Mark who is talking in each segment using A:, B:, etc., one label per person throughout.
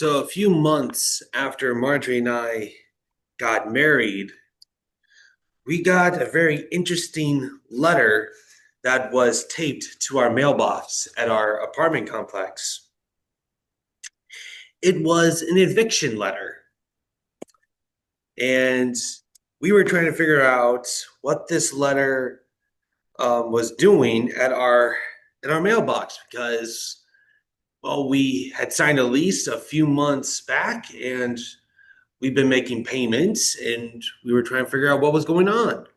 A: So a few months after Marjorie and I got married, we got a very interesting letter that was taped to our mailbox at our apartment complex. It was an eviction letter, and we were trying to figure out what this letter was doing at our mailbox because, well, we had signed a lease a few months back, and we've been making payments, and we were trying to figure out what was going on.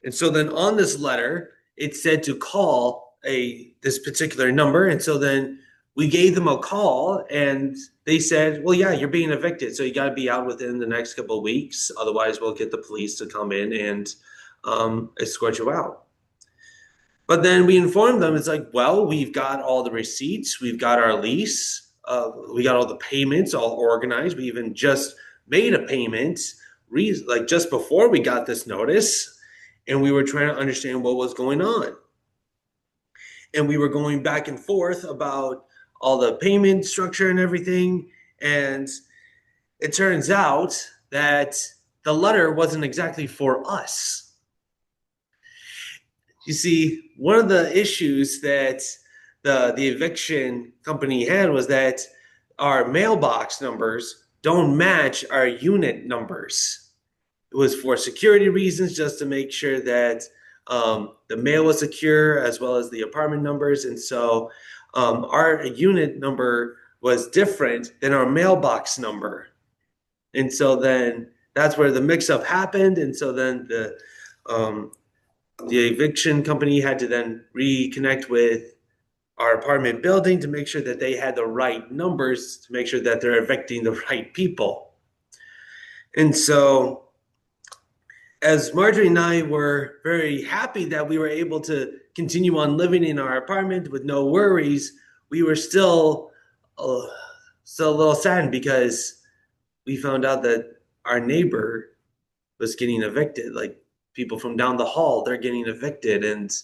A: And so then on this letter, it said to call a this particular number. And so then we gave them a call, and they said, well, yeah, you're being evicted. So you got to be out within the next couple of weeks. Otherwise, we'll get the police to come in and escort you out. But then we informed them, it's like, well, we've got all the receipts, we've got our lease, we got all the payments all organized. We even just made a payment, like just before we got this notice, and we were trying to understand what was going on. And we were going back and forth about all the payment structure and everything. And it turns out that the letter wasn't exactly for us. You see, one of the issues that the eviction company had was that our mailbox numbers don't match our unit numbers. It was for security reasons, just to make sure that the mail was secure as well as the apartment numbers. And so our unit number was different than our mailbox number. And so then that's where the mix-up happened. And so then the eviction company had to then reconnect with our apartment building to make sure that they had the right numbers, to make sure that they're evicting the right people. And so, as Marjorie and I were very happy that we were able to continue on living in our apartment with no worries, we were still a little saddened because we found out that our neighbor was getting evicted. Like, people from down the hall, they're getting evicted, and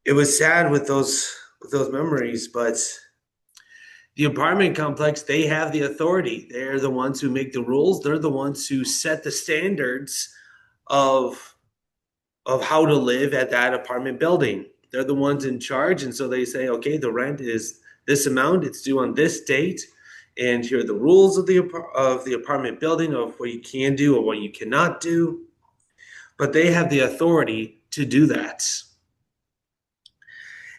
A: it was sad with those memories. But the apartment complex, they have the authority. They're the ones who make the rules. They're the ones who set the standards of how to live at that apartment building. They're the ones in charge, and so they say, okay, the rent is this amount. It's due on this date, and here are the rules of the apartment building of what you can do or what you cannot do. But they have the authority to do that.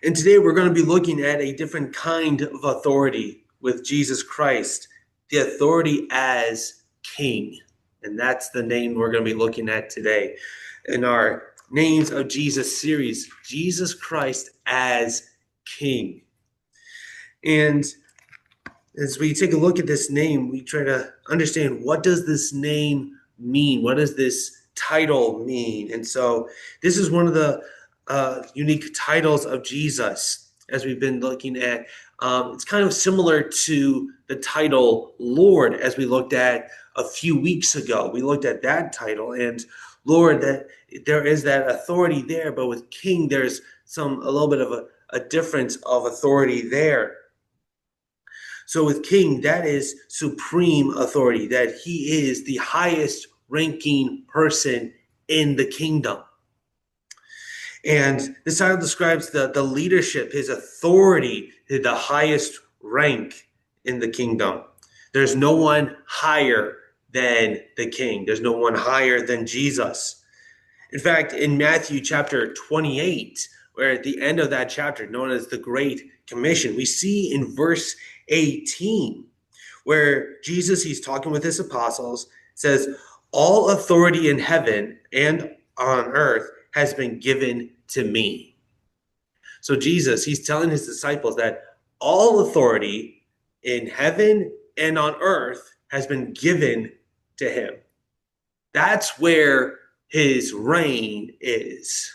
A: And today we're going to be looking at a different kind of authority with Jesus Christ, the authority as King. And that's the name we're going to be looking at today in our Names of Jesus series, Jesus Christ as King. And as we take a look at this name, we try to understand, what does this name mean? What does this title mean? And so this is one of the unique titles of Jesus, as we've been looking at. It's kind of similar to the title Lord, as we looked at a few weeks ago. We looked at that title, and Lord, that there is that authority there, but with King, there's a little bit of a difference of authority there. So with King, that is supreme authority, that he is the highest ranking person in the kingdom. And this title describes the leadership, his authority, the highest rank in the kingdom. There's no one higher than the King. There's no one higher than Jesus. In fact, in Matthew chapter 28, where at the end of that chapter, known as the Great Commission, we see in verse 18, where Jesus, he's talking with his apostles, says, all authority in heaven and on earth has been given to me. So Jesus, he's telling his disciples that all authority in heaven and on earth has been given to him. That's where his reign is.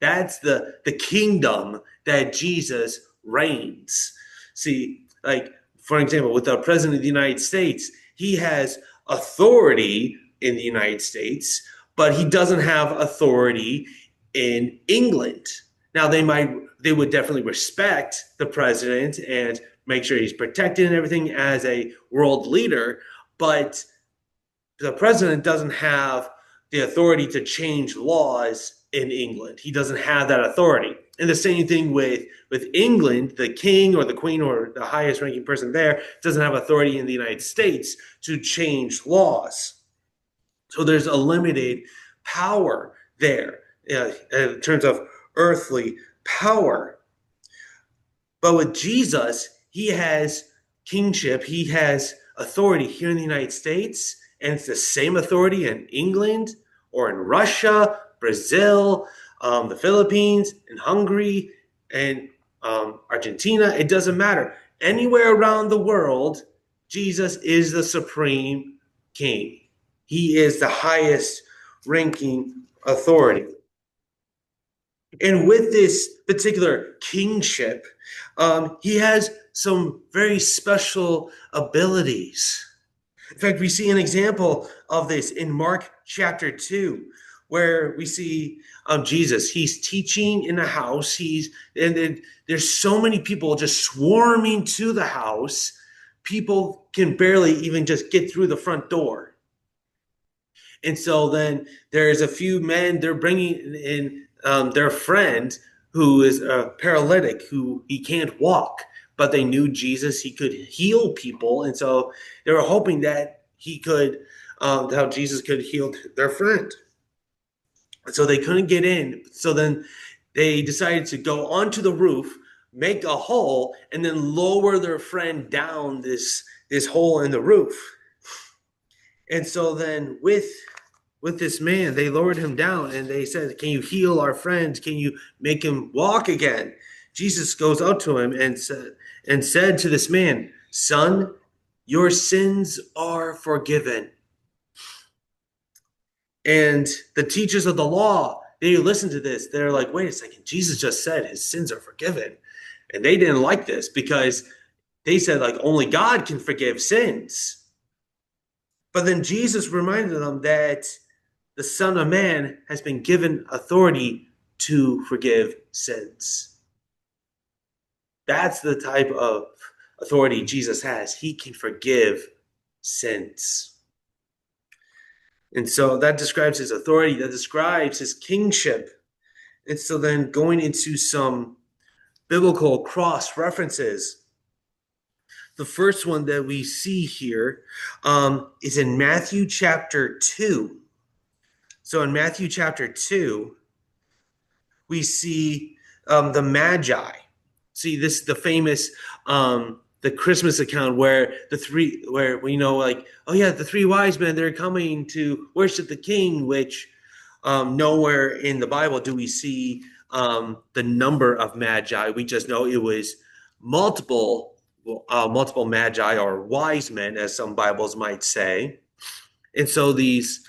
A: That's the kingdom that Jesus reigns. See, like, for example, with the president of the United States, he has authority in the United States, but he doesn't have authority in England. Now they would definitely respect the president and make sure he's protected and everything as a world leader. But the president doesn't have the authority to change laws in England. He doesn't have that authority. And the same thing with England, the king or the queen or the highest ranking person there doesn't have authority in the United States to change laws. So there's a limited power there in terms of earthly power. But with Jesus, he has kingship, he has authority here in the United States, and it's the same authority in England or in Russia, Brazil, the Philippines, and Hungary, and Argentina. It doesn't matter. Anywhere around the world, Jesus is the supreme king. He is the highest ranking authority. And with this particular kingship, he has some very special abilities. In fact, we see an example of this in Mark chapter 2, where we see Jesus. He's teaching in a house. There's so many people just swarming to the house. People can barely even just get through the front door. And so then there's a few men, they're bringing in their friend who is a paralytic, who he can't walk, but they knew Jesus, he could heal people. And so they were hoping that he could, how Jesus could heal their friend. So they couldn't get in. So then they decided to go onto the roof, make a hole, and then lower their friend down this hole in the roof. And so then with this man, they lowered him down and they said, "Can you heal our friend? Can you make him walk again?" Jesus goes out to him and said to this man, "Son, your sins are forgiven." And the teachers of the law, they listened to this. They're like, "Wait a second, Jesus just said his sins are forgiven." And they didn't like this because they said, like, only God can forgive sins. But then Jesus reminded them that the Son of Man has been given authority to forgive sins. That's the type of authority Jesus has. He can forgive sins. And so that describes his authority, that describes his kingship. And so then going into some biblical cross references, the first one that we see here is in Matthew chapter 2. So in Matthew chapter 2, we see the Magi. See, this is the famous the Christmas account where we know, like, oh yeah, the three wise men, they're coming to worship the king, which nowhere in the Bible do we see the number of Magi. We just know it was multiple Magi or wise men, as some Bibles might say. And so these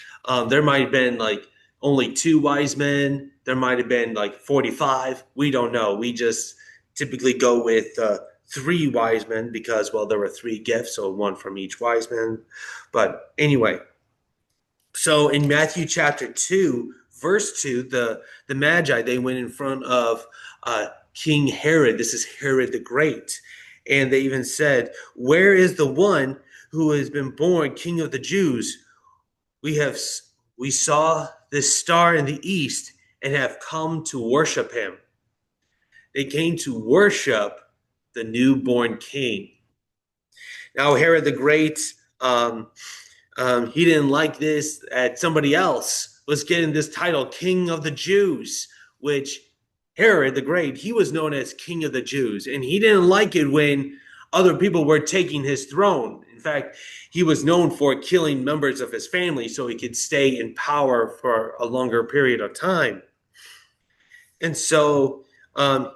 A: there might have been like only two wise men. There might have been like 45. We don't know. We just typically go with three wise men because, well, there were three gifts, so one from each wise man. But anyway, so in Matthew chapter 2, verse 2, the Magi, they went in front of King Herod. This is Herod the Great. And they even said, "Where is the one who has been born King of the Jews? We saw this star in the east and have come to worship him." They came to worship the newborn king. Now, Herod the Great, he didn't like this, that somebody else was getting this title, King of the Jews, which Herod the Great, he was known as King of the Jews, and he didn't like it when other people were taking his throne. In fact, he was known for killing members of his family so he could stay in power for a longer period of time. And so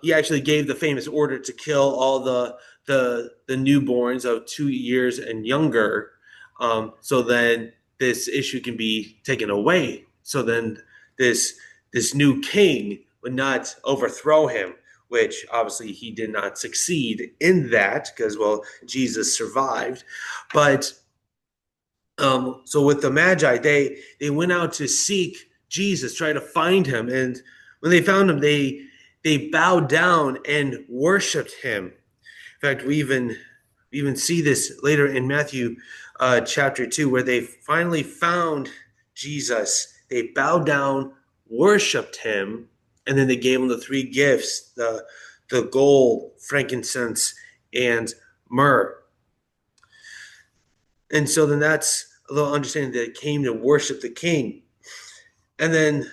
A: he actually gave the famous order to kill all the newborns of 2 years and younger, so then this issue can be taken away. So then this new king would not overthrow him, which obviously he did not succeed in that because, well, Jesus survived. But so with the Magi, they went out to seek Jesus, try to find him. And when they found him, they bowed down and worshiped him. In fact, we even see this later in Matthew chapter 2, where they finally found Jesus. They bowed down, worshiped him, and then they gave him the three gifts, the gold, frankincense, and myrrh. And so then that's a little understanding that it came to worship the king. And then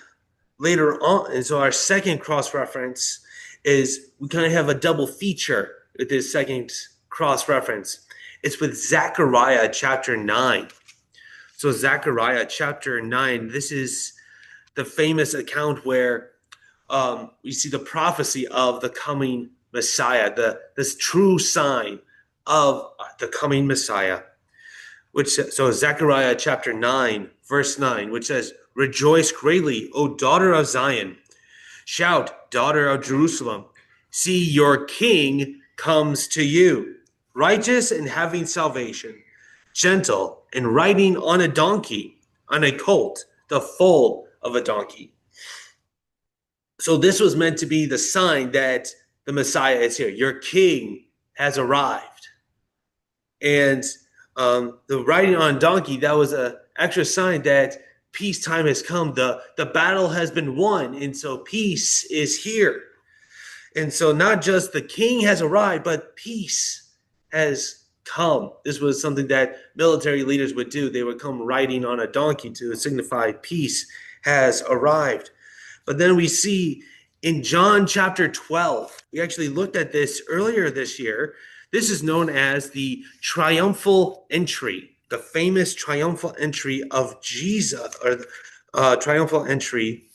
A: later on, and so our second cross reference is we kind of have a double feature with this second cross reference. It's with Zechariah chapter 9. So, Zechariah chapter 9, this is the famous account where we see the prophecy of the coming Messiah, this true sign of the coming Messiah. So Zechariah chapter 9, verse 9, which says, "Rejoice greatly, O daughter of Zion. Shout, daughter of Jerusalem. See, your king comes to you, righteous and having salvation, gentle and riding on a donkey, on a colt, the foal of a donkey." So this was meant to be the sign that the Messiah is here. Your king has arrived. And the riding on a donkey, that was an extra sign that peacetime has come. The battle has been won, and so peace is here. And so not just the king has arrived, but peace has come. This was something that military leaders would do. They would come riding on a donkey to signify peace has arrived. But then we see in John chapter 12, we actually looked at this earlier this year. This is known as the triumphal entry, the famous triumphal entry of Jesus, or triumphal entry.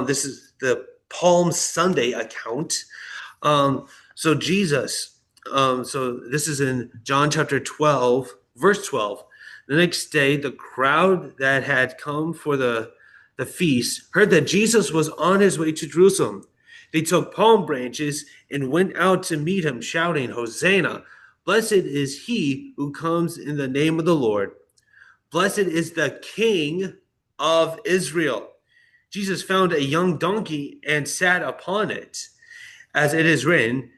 A: This is the Palm Sunday account. So Jesus, so this is in John chapter 12, verse 12. The next day, the crowd that had come for the feast heard that Jesus was on his way to Jerusalem. They took palm branches and went out to meet him, shouting, "Hosanna! Blessed is he who comes in the name of the Lord. Blessed is the King of Israel." Jesus found a young donkey and sat upon it. As it is written,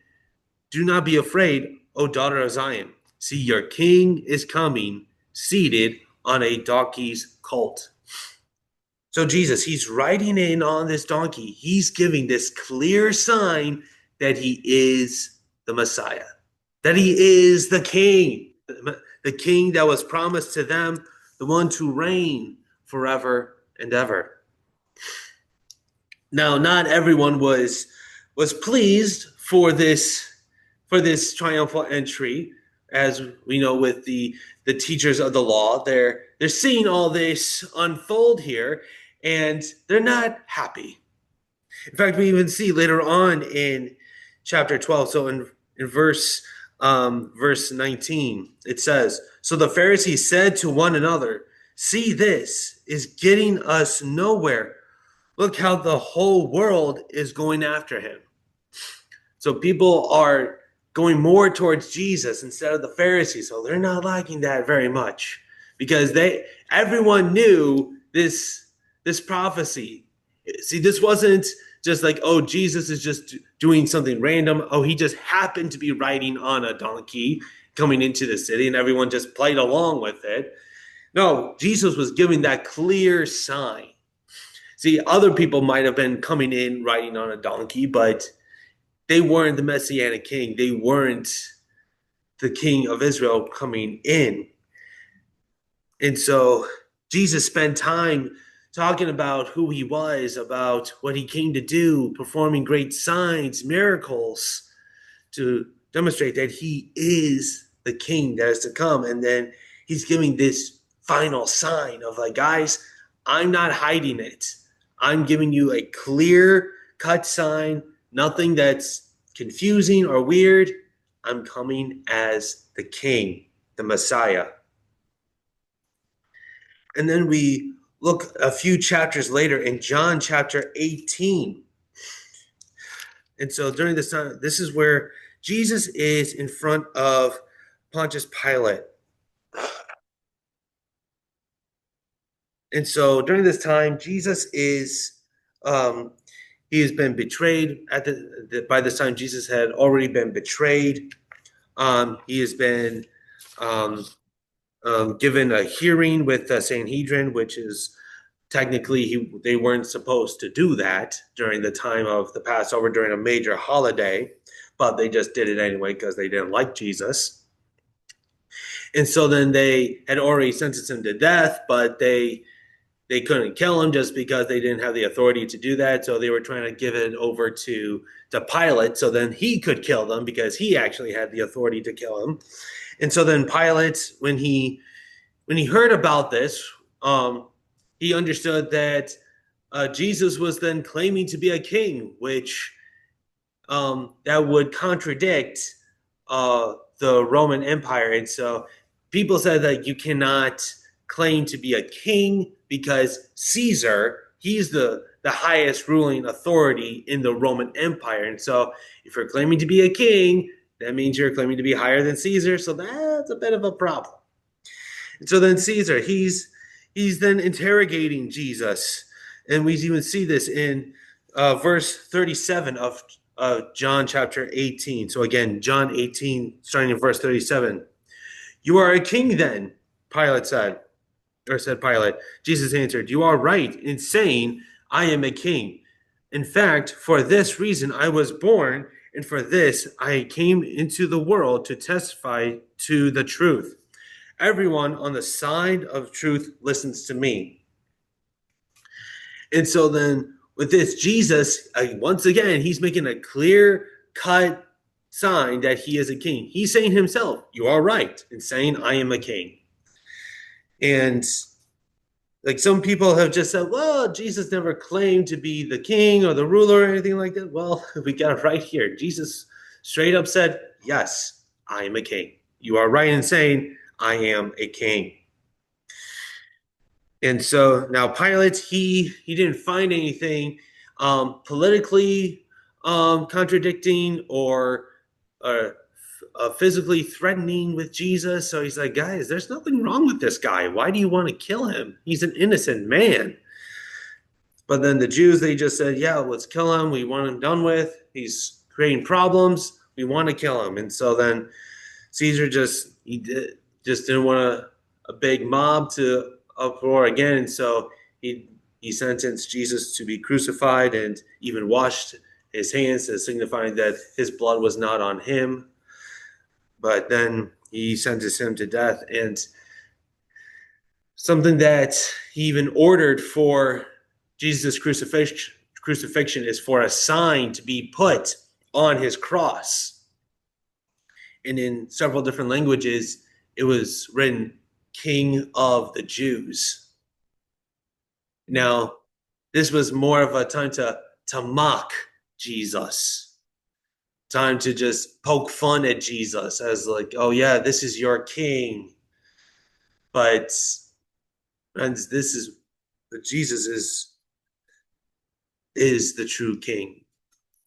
A: "Do not be afraid, O daughter of Zion. See, your king is coming, seated on a donkey's colt." So Jesus, he's riding in on this donkey. He's giving this clear sign that he is the Messiah, that he is the king that was promised to them, the one to reign forever and ever. Now, not everyone was pleased for this triumphal entry, as we know with the teachers of the law. They're seeing all this unfold here, and they're not happy. In fact, we even see later on in chapter 12, so in verse 19, it says, "So the Pharisees said to one another, 'See, this is getting us nowhere. Look how the whole world is going after him.'" So people are going more towards Jesus instead of the Pharisees. So they're not liking that very much, because everyone knew this prophecy. See, this wasn't just like, oh, Jesus is just doing something random. Oh, he just happened to be riding on a donkey coming into the city, and everyone just played along with it. No, Jesus was giving that clear sign. See, other people might have been coming in riding on a donkey, but they weren't the Messianic king. They weren't the king of Israel coming in. And so Jesus spent time talking about who he was, about what he came to do, performing great signs, miracles, to demonstrate that he is the king that is to come. And then he's giving this final sign of like, guys, I'm not hiding it. I'm giving you a clear cut sign, nothing that's confusing or weird. I'm coming as the king, the Messiah. And then we look a few chapters later in John chapter 18. And so during this time, this is where Jesus is in front of Pontius Pilate. And so during this time, Jesus is, he has been betrayed. By this time, Jesus had already been betrayed. He has been um, given a hearing with the Sanhedrin, which is technically they weren't supposed to do that during the time of the Passover during a major holiday, but they just did it anyway because they didn't like Jesus. And so then they had already sentenced him to death, but they couldn't kill him just because they didn't have the authority to do that. So they were trying to give it over to Pilate, so then he could kill them because he actually had the authority to kill him. And so then Pilate, when he heard about this, he understood that Jesus was then claiming to be a king, which that would contradict the Roman Empire. And so people said that you cannot claim to be a king because Caesar, he's the highest ruling authority in the Roman Empire. And so if you're claiming to be a king, that means you're claiming to be higher than Caesar. So that's a bit of a problem. And so then Caesar, he's then interrogating Jesus. And we even see this in verse 37 of John chapter 18. So again, John 18, starting in verse 37. You are a king then, Pilate said, or said Pilate. Jesus answered, you are right in saying, I am a king. In fact, for this reason I was born, and for this I came into the world to testify to the truth. Everyone on the side of truth listens to me. And so then with this, Jesus, once again, he's making a clear cut sign that he is a king. He's saying himself, you are right in saying I am a king. And like some people have just said, well, Jesus never claimed to be the king or the ruler or anything like that. Well, we got it right here. Jesus straight up said, yes, I am a king. You are right in saying I am a king. And so now Pilate, he didn't find anything politically contradicting or physically threatening with Jesus. So he's like, guys, there's nothing wrong with this guy. Why do you want to kill him? He's an innocent man. But then the Jews, they just said, yeah, let's kill him. We want him done with. He's creating problems. We want to kill him. And so then Caesar just didn't want a big mob to uproar again. And so he sentenced Jesus to be crucified and even washed his hands as signifying that his blood was not on him. But then he sentenced him to death. And something that he even ordered for Jesus' crucifixion is for a sign to be put on his cross. And in several different languages, it was written King of the Jews. Now, this was more of a time to mock Jesus, time to just poke fun at Jesus as like, oh yeah, this is your king. But friends, Jesus is the true king.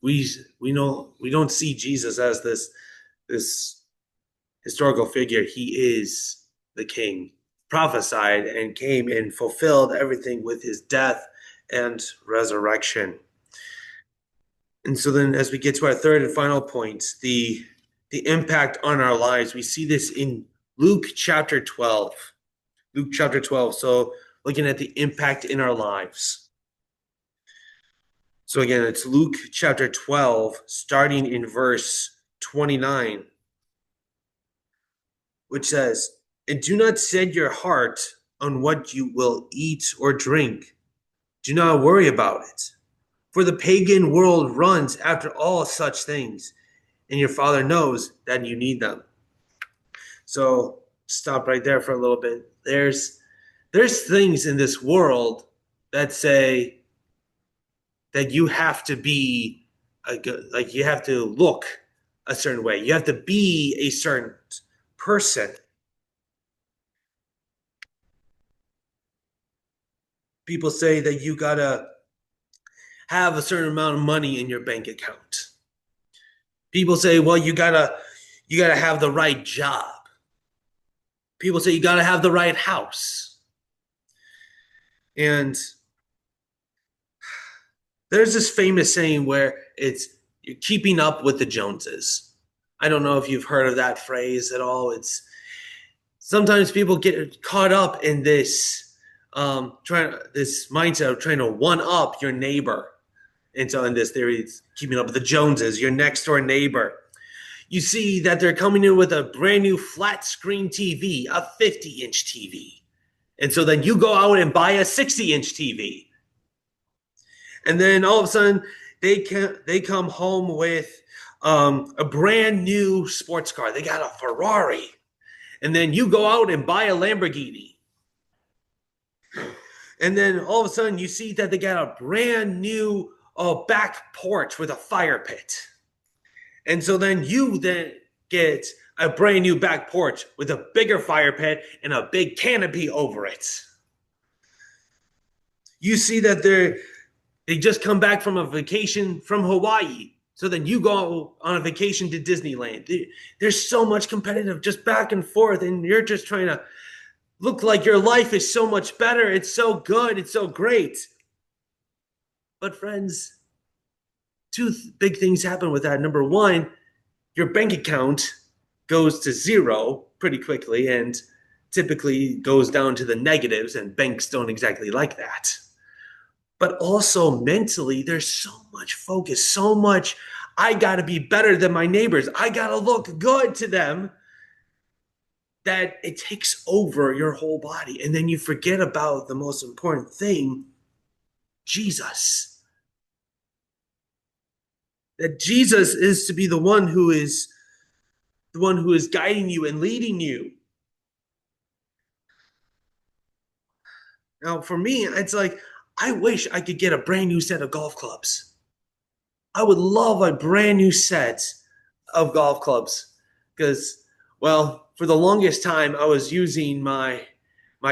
A: We don't see Jesus as this historical figure. He is the king, prophesied and came and fulfilled everything with his death and resurrection. And so then as we get to our third and final point, the impact on our lives, we see this in Luke chapter 12. Luke chapter 12. So looking at the impact in our lives. So again, it's Luke chapter 12, starting in verse 29, which says, and do not set your heart on what you will eat or drink. Do not worry about it. For the pagan world runs after all such things, and your Father knows that you need them. So stop right there for a little bit. There's things in this world that say that you have to be like you have to look a certain way. You have to be a certain person. People say that you gotta have a certain amount of money in your bank account. People say, well, you gotta have the right job. People say you gotta have the right house. And there's this famous saying where it's you're keeping up with the Joneses. I don't know if you've heard of that phrase at all. It's sometimes people get caught up in this mindset of trying to one up your neighbor. And so in this theory, it's keeping up with the Joneses, your next door neighbor. You see that they're coming in with a brand new flat screen TV, a 50-inch TV. And so then you go out and buy a 60-inch TV. And then all of a sudden they come home with a brand new sports car. They got a Ferrari. And then you go out and buy a Lamborghini. And then all of a sudden you see that they got a brand new back porch with a fire pit. And so then you then get a brand new back porch with a bigger fire pit and a big canopy over it. You see that they just come back from a vacation from Hawaii. So then you go on a vacation to Disneyland. There's so much competitive just back and forth, and you're just trying to look like your life is so much better. It's so good. It's so great. But friends, two big things happen with that. Number one, your bank account goes to zero pretty quickly and typically goes down to the negatives, and banks don't exactly like that. But also mentally, there's so much focus, so much, I got to be better than my neighbors. I got to look good to them, that it takes over your whole body. And then you forget about the most important thing, Jesus. That Jesus is to be the one who is guiding you and leading you. Now, for me, it's like, I wish I could get a brand new set of golf clubs. I would love a brand new set of golf clubs because, well, for the longest time, I was using my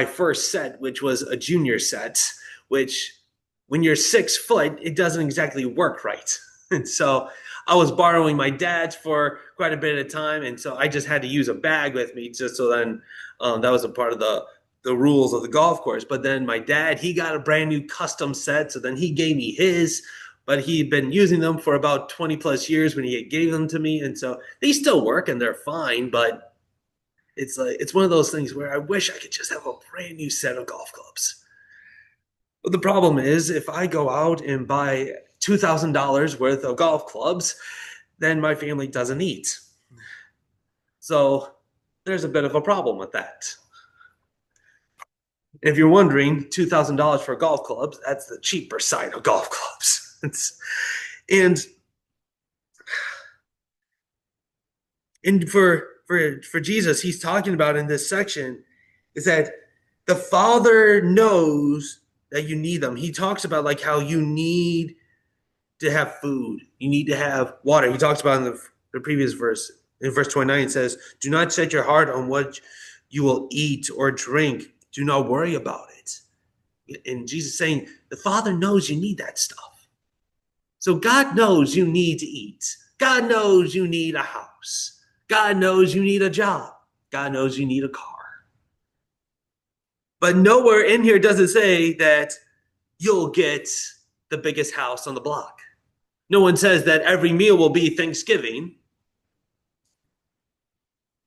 A: first set, which was a junior set, which when you're 6 foot, it doesn't exactly work right. And so I was borrowing my dad's for quite a bit of time. And so I just had to use a bag with me just so then that was a part of the rules of the golf course. But then my dad, he got a brand new custom set. So then he gave me his, but he'd been using them for about 20 plus years when he gave them to me. And so they still work and they're fine, but it's like, it's one of those things where I wish I could just have a brand new set of golf clubs. But the problem is if I go out and buy $2,000 worth of golf clubs, then my family doesn't eat. So there's a bit of a problem with that. If you're wondering, $2,000 for golf clubs, that's the cheaper side of golf clubs. and for Jesus, he's talking about in this section is that the Father knows that you need them. He talks about like how you need to have food, you need to have water. He talks about in the previous verse, in verse 29, it says, "Do not set your heart on what you will eat or drink. Do not worry about it." And Jesus is saying, the Father knows you need that stuff. So God knows you need to eat. God knows you need a house. God knows you need a job. God knows you need a car. But nowhere in here does it say that you'll get the biggest house on the block. No one says that every meal will be Thanksgiving.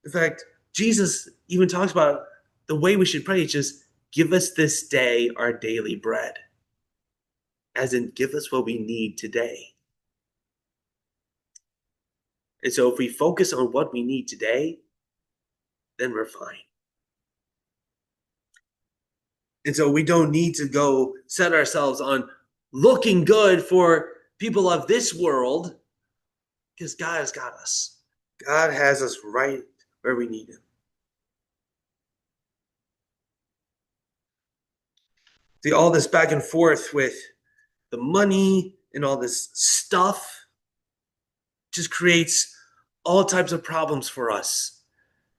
A: In fact, Jesus even talks about the way we should pray is just give us this day our daily bread. As in, give us what we need today. And so if we focus on what we need today, then we're fine. And so we don't need to go set ourselves on looking good for people of this world, because God has got us. God has us right where we need him. See, all this back and forth with the money and all this stuff just creates all types of problems for us,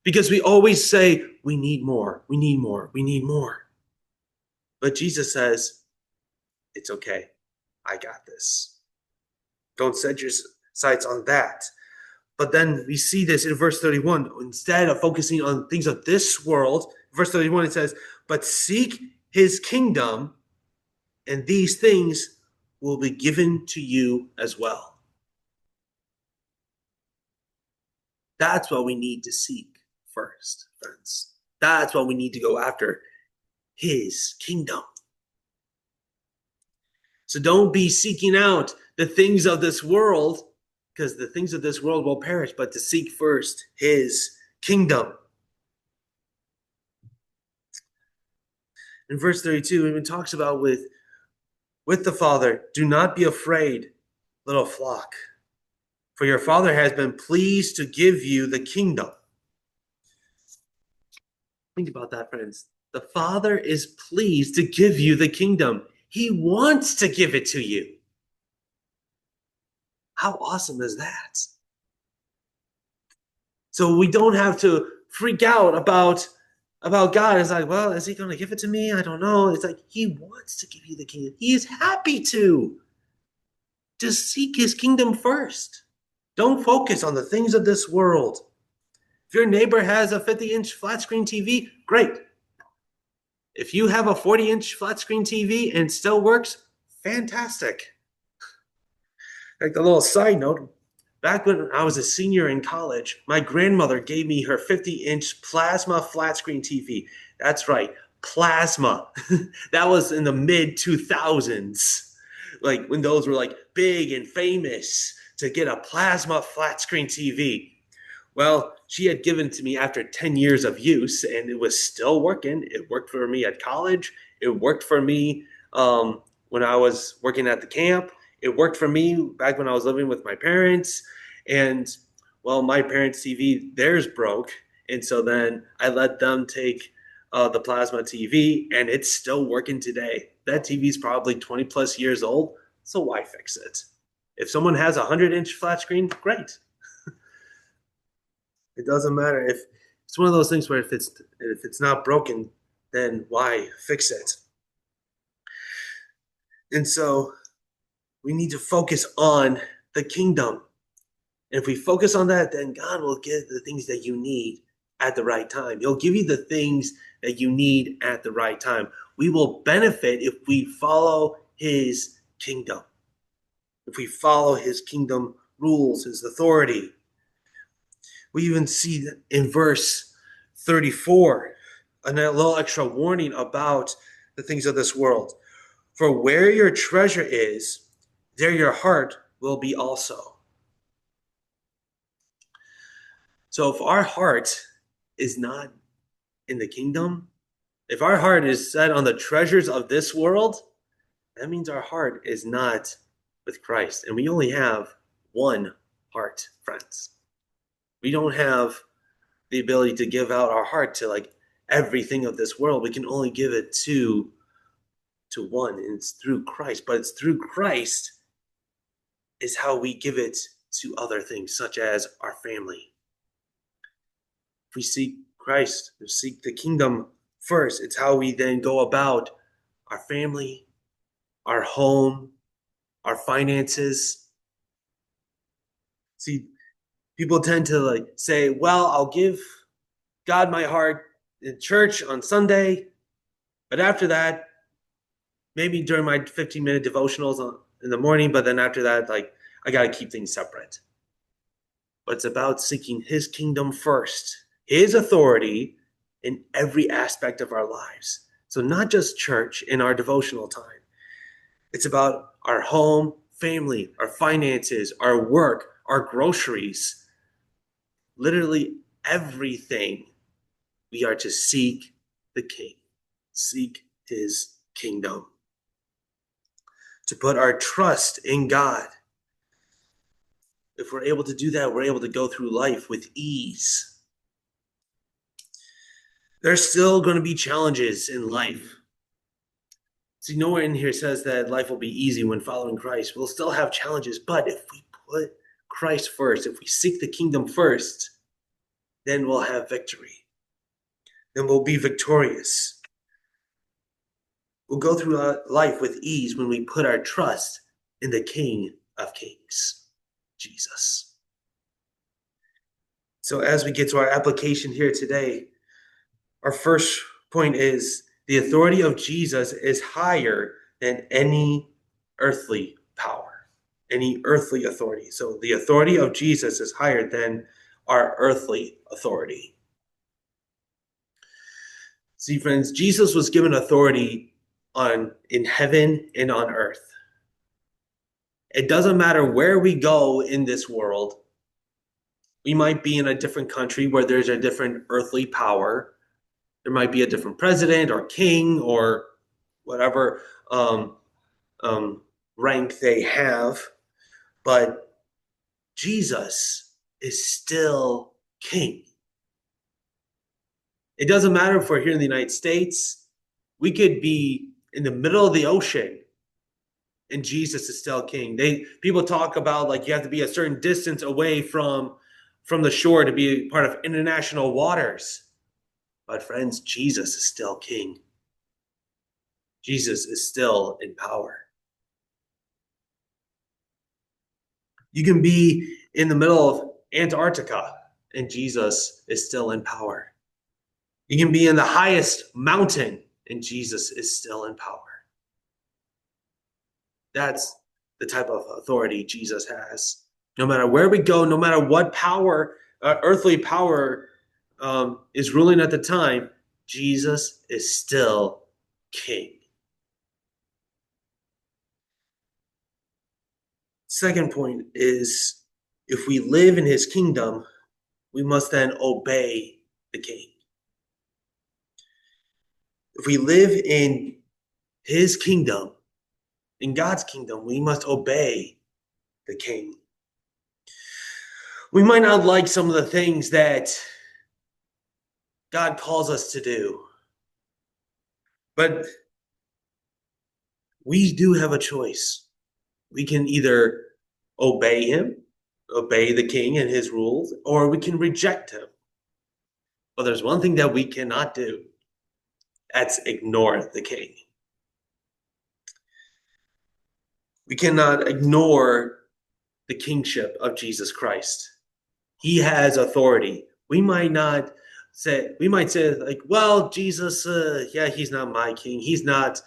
A: because we always say, we need more, we need more, we need more. But Jesus says, it's okay. I got this. Don't set your sights on that. But then we see this in verse 31. Instead of focusing on things of this world, verse 31, it says, but seek his kingdom, and these things will be given to you as well. That's what we need to seek first, friends. That's what we need to go after, his kingdom. So don't be seeking out the things of this world, because the things of this world will perish, but to seek first his kingdom. In verse 32, it even talks about with the Father, do not be afraid, little flock, for your Father has been pleased to give you the kingdom. Think about that, friends. The Father is pleased to give you the kingdom. He wants to give it to you. How awesome is that? So we don't have to freak out about God. It's like, well, is he going to give it to me? I don't know. It's like he wants to give you the kingdom. He is happy to. Just seek his kingdom first. Don't focus on the things of this world. If your neighbor has a 50-inch flat screen TV, great. If you have a 40-inch flat screen TV and it still works, fantastic. Like a little side note, back when I was a senior in college, my grandmother gave me her 50-inch plasma flat screen TV. That's right, plasma. That was in the mid 2000s, like when those were like big and famous to get a plasma flat screen TV. Well, she had given to me after 10 years of use, and it was still working. It worked for me at college. It worked for me when I was working at the camp. It worked for me back when I was living with my parents. And, well, my parents' TV, theirs broke. And so then I let them take the plasma TV, and it's still working today. That TV is probably 20 plus years old, so why fix it? If someone has a 100-inch flat screen, great. It doesn't matter. If it's one of those things where if it's not broken, then why fix it? And so we need to focus on the kingdom. And if we focus on that, then God will give the things that you need at the right time. He'll give you the things that you need at the right time. We will benefit if we follow his kingdom. If we follow his kingdom rules, his authority. We even see in verse 34 a little extra warning about the things of this world. For where your treasure is, there your heart will be also. So if our heart is not in the kingdom, if our heart is set on the treasures of this world, that means our heart is not with Christ. And we only have one heart, friends. We don't have the ability to give out our heart to like everything of this world. We can only give it to one, and it's through Christ. But it's through Christ is how we give it to other things, such as our family. If we seek Christ, we seek the kingdom first, it's how we then go about our family, our home, our finances. See, people tend to like say, well, I'll give God my heart in church on Sunday, but after that, maybe during my 15-minute devotionals in the morning, but then after that, like I got to keep things separate. But it's about seeking his kingdom first, his authority in every aspect of our lives. So not just church in our devotional time. It's about our home, family, our finances, our work, our groceries, literally everything. We are to seek the King, seek his kingdom, to put our trust in God. If we're able to do that, we're able to go through life with ease. There's still going to be challenges in life. See, nowhere in here says that life will be easy when following Christ. We'll still have challenges, but if we put Christ first, if we seek the kingdom first, then we'll have victory. Then we'll be victorious. We'll go through life with ease when we put our trust in the King of Kings, Jesus. So as we get to our application here today, our first point is the authority of Jesus is higher than any earthly power, any earthly authority. So the authority of Jesus is higher than our earthly authority. See, friends, Jesus was given authority in heaven and on earth. It doesn't matter where we go in this world. We might be in a different country where there's a different earthly power. There might be a different president or king or whatever um, rank they have, but Jesus is still king. It doesn't matter if we're here in the United States. We could be in the middle of the ocean and Jesus is still king. People talk about like you have to be a certain distance away from the shore to be part of international waters. But friends, Jesus is still king. Jesus is still in power. You can be in the middle of Antarctica and Jesus is still in power. You can be in the highest mountain and Jesus is still in power. That's the type of authority Jesus has. No matter where we go, no matter what power, earthly power is ruling at the time, Jesus is still king. Second point is if we live in his kingdom, we must then obey the king. If we live in his kingdom, in God's kingdom, we must obey the king. We might not like some of the things that God calls us to do, but we do have a choice. We can either obey him, obey the king and his rules, or we can reject him. But there's one thing that we cannot do. That's ignore the king. We cannot ignore the kingship of Jesus Christ. He has authority. We might say like, well, Jesus, yeah, he's not my king. He's not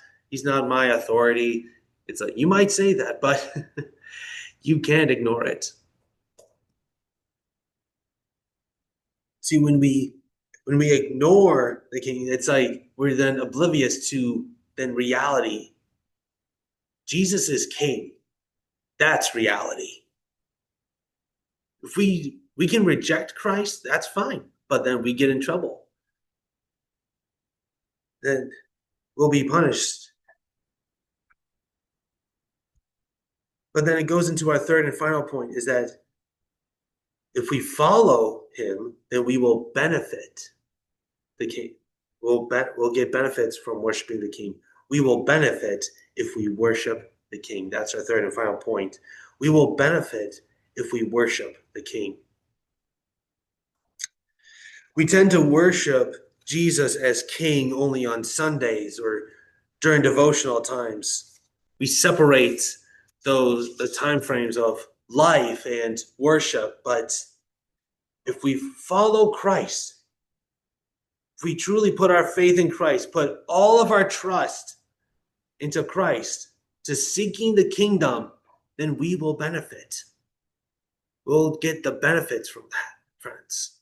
A: my authority. It's like you might say that, but you can't ignore it. See, when we ignore the king, it's like we're then oblivious to then reality. Jesus is king. That's reality. If we can reject Christ, that's fine, but then we get in trouble. Then we'll be punished. But then it goes into our third and final point is that if we follow him, then we will benefit the king. We'll get benefits from worshiping the king. We will benefit if we worship the king. That's our third and final point. We will benefit if we worship the king. We tend to worship Jesus as king only on Sundays or during devotional times. We separate the time frames of life and worship, but if we follow Christ, if we truly put our faith in Christ, put all of our trust into Christ, to seeking the kingdom, then we will benefit. We'll get the benefits from that, friends.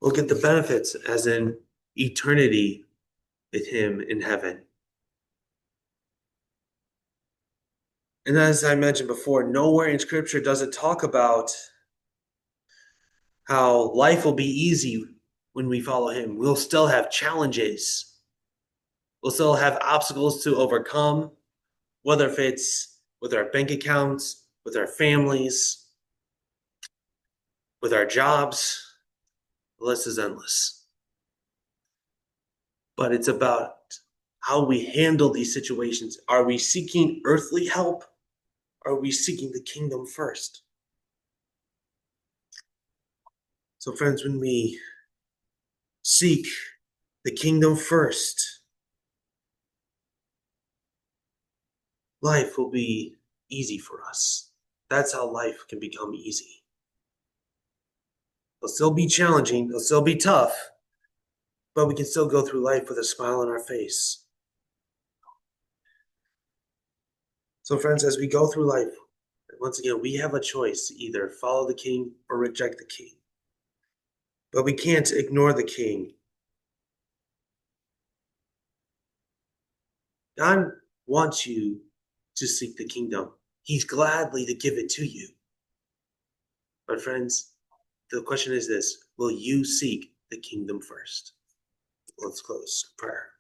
A: We'll get the benefits as in eternity with him in heaven. And as I mentioned before, nowhere in Scripture does it talk about how life will be easy when we follow him. We'll still have challenges. We'll still have obstacles to overcome, whether if it's with our bank accounts, with our families, with our jobs. The list is endless. But it's about how we handle these situations. Are we seeking earthly help? Or are we seeking the kingdom first? So, friends, when we seek the kingdom first, life will be easy for us. That's how life can become easy. It'll still be challenging, it'll still be tough, but we can still go through life with a smile on our face. So, friends, as we go through life, Once again, we have a choice to either follow the king or reject the king. But we can't ignore the king. God wants you to seek the kingdom. He's gladly to give it to you. But friends, the question is this: will you seek the kingdom first? Let's close prayer.